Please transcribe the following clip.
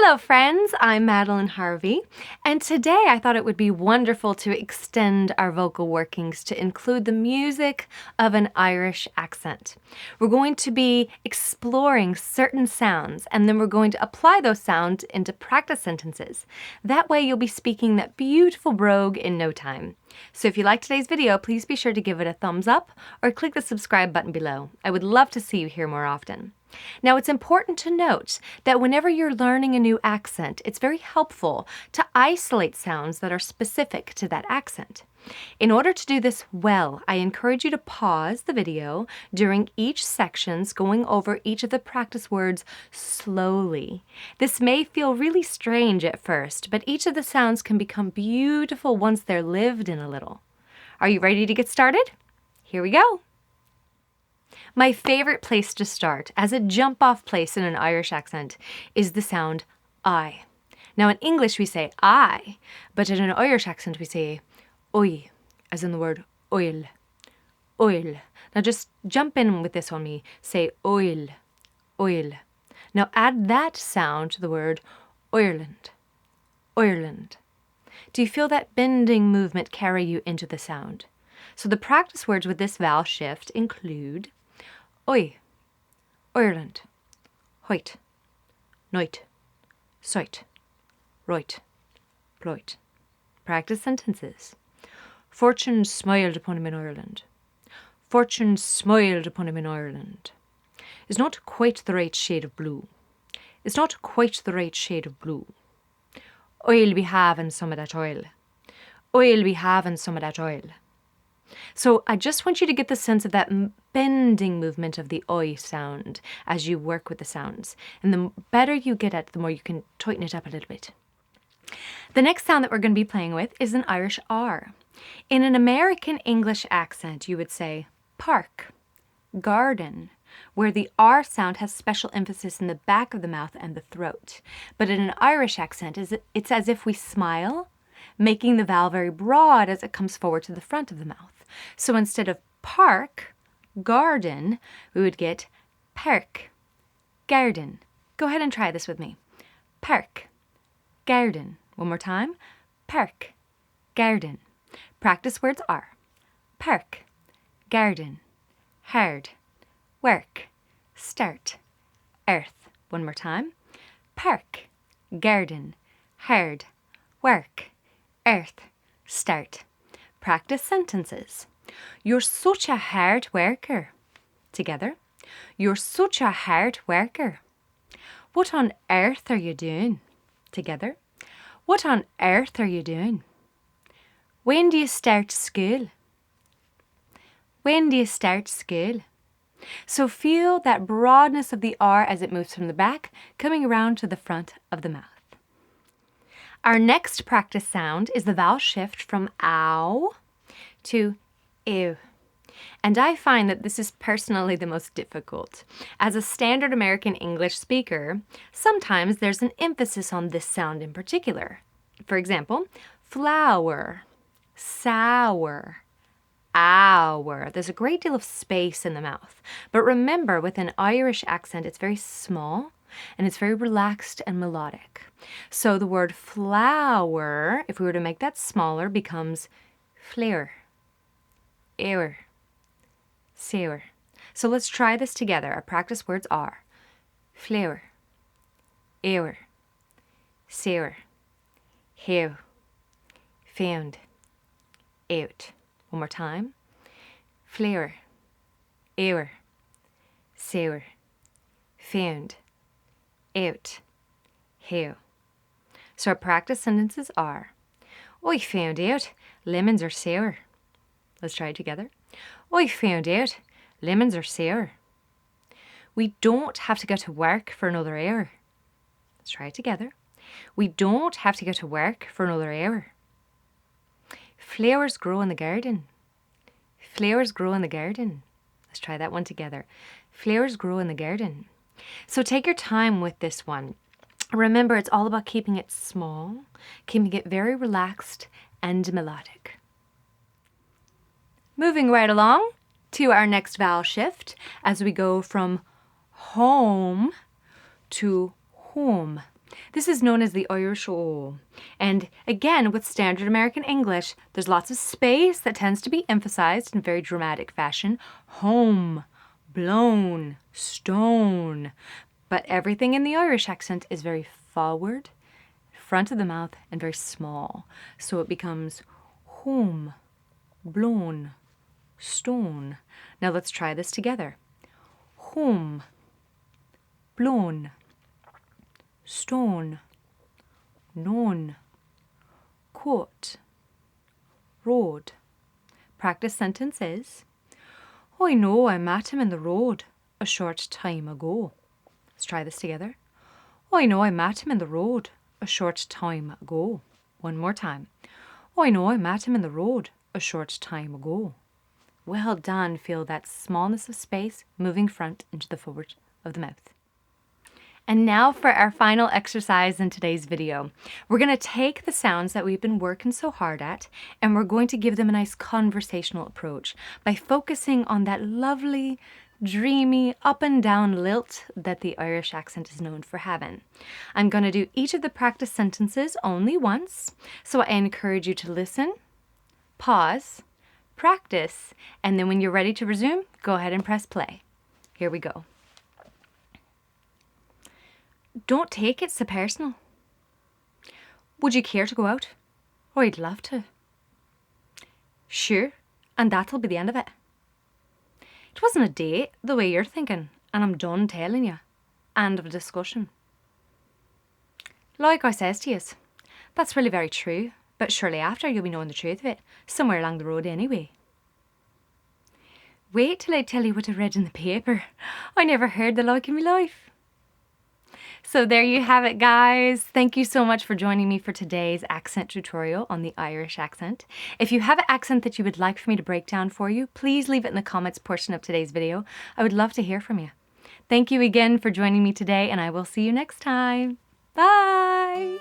Hello friends, I'm Madeleine Harvey, and today I thought it would be wonderful to extend our vocal workings to include the music of an Irish accent. We're going to be exploring certain sounds, and then we're going to apply those sounds into practice sentences. That way you'll be speaking that beautiful brogue in no time. So if you like today's video, please be sure to give it a thumbs up or click the subscribe button below. I would love to see you here more often. Now, it's important to note that whenever you're learning a new accent, it's very helpful to isolate sounds that are specific to that accent. In order to do this well, I encourage you to pause the video during each section, going over each of the practice words slowly. This may feel really strange at first, but each of the sounds can become beautiful once they're lived in a little. Are you ready to get started? Here we go. My favorite place to start, as a jump-off place in an Irish accent, is the sound I. Now in English we say I, but in an Irish accent we say oi, as in the word oil. Oil. Now just jump in with this on me. Say oil, oil. Now add that sound to the word Ireland, Ireland. Do you feel that bending movement carry you into the sound? So the practice words with this vowel shift include oi, Ireland, hoit, noit, soit, roit, ploit. Practice sentences. Fortune smiled upon him in Ireland. Fortune smiled upon him in Ireland. Is not quite the right shade of blue. Is not quite the right shade of blue. I'll be having some of that oil. I'll be having some of that oil. So I just want you to get the sense of that bending movement of the oi sound as you work with the sounds. And the better you get at it, the more you can tighten it up a little bit. The next sound that we're going to be playing with is an Irish R. In an American English accent, you would say park, garden, where the R sound has special emphasis in the back of the mouth and the throat. But in an Irish accent, it's as if we smile, making the vowel very broad as it comes forward to the front of the mouth. So instead of park, garden, we would get park, garden. Go ahead and try this with me. Park, garden. One more time. Park, garden. Practice words are park, garden, hard, work, start, earth. One more time. Park, garden, hard, work, earth, start. Practice sentences. You're such a hard worker. Together. You're such a hard worker. What on earth are you doing? Together. What on earth are you doing? When do you start school? When do you start school? So feel that broadness of the R as it moves from the back, coming around to the front of the mouth. Our next practice sound is the vowel shift from ow to ew. And I find that this is personally the most difficult. As a standard American English speaker, sometimes there's an emphasis on this sound in particular. For example, flower, sour, hour. There's a great deal of space in the mouth. But remember, with an Irish accent, it's very small and it's very relaxed and melodic. So the word flower, if we were to make that smaller, becomes flair, ewer, sour. So let's try this together. Our practice words are flower, ewer, sour, how, found, out. One more time. Flower, ewer, sour, found, out, how. So our practice sentences are, I found out lemons are sour. Let's try it together. I found out lemons are sour. We don't have to go to work for another hour. Let's try it together. We don't have to go to work for another hour. Flowers grow in the garden. Flowers grow in the garden. Let's try that one together. Flowers grow in the garden. So take your time with this one. Remember, it's all about keeping it small, keeping it very relaxed and melodic. Moving right along to our next vowel shift as we go from home to home. This is known as the Irish O. And again, with standard American English, there's lots of space that tends to be emphasized in very dramatic fashion. Home, blown, stone. But everything in the Irish accent is very forward, front of the mouth, and very small. So it becomes home, blown, stone. Now let's try this together. Home, blown, stone, known, court, road. Practice sentence is, I know I met him in the road a short time ago. Let's try this together. I know I met him in the road a short time ago. One more time. I know I met him in the road a short time ago. Well done. Feel that smallness of space moving front into the forward of the mouth. And now for our final exercise in today's video. We're going to take the sounds that we've been working so hard at, and we're going to give them a nice conversational approach by focusing on that lovely, dreamy, up and down lilt that the Irish accent is known for having. I'm going to do each of the practice sentences only once, so I encourage you to listen, pause, practice, and then when you're ready to resume, go ahead and press play. Here we go. Don't take it so personal. Would you care to go out? Oh, I'd love to. Sure, and that'll be the end of it. It wasn't a date the way you're thinking, and I'm done telling you. End of discussion. Like I says to you, that's really very true, but surely after you'll be knowing the truth of it, somewhere along the road anyway. Wait till I tell you what I read in the paper. I never heard the like in my life. So there you have it, guys. Thank you so much for joining me for today's accent tutorial on the Irish accent. If you have an accent that you would like for me to break down for you, please leave it in the comments portion of today's video. I would love to hear from you. Thank you again for joining me today, and I will see you next time. Bye!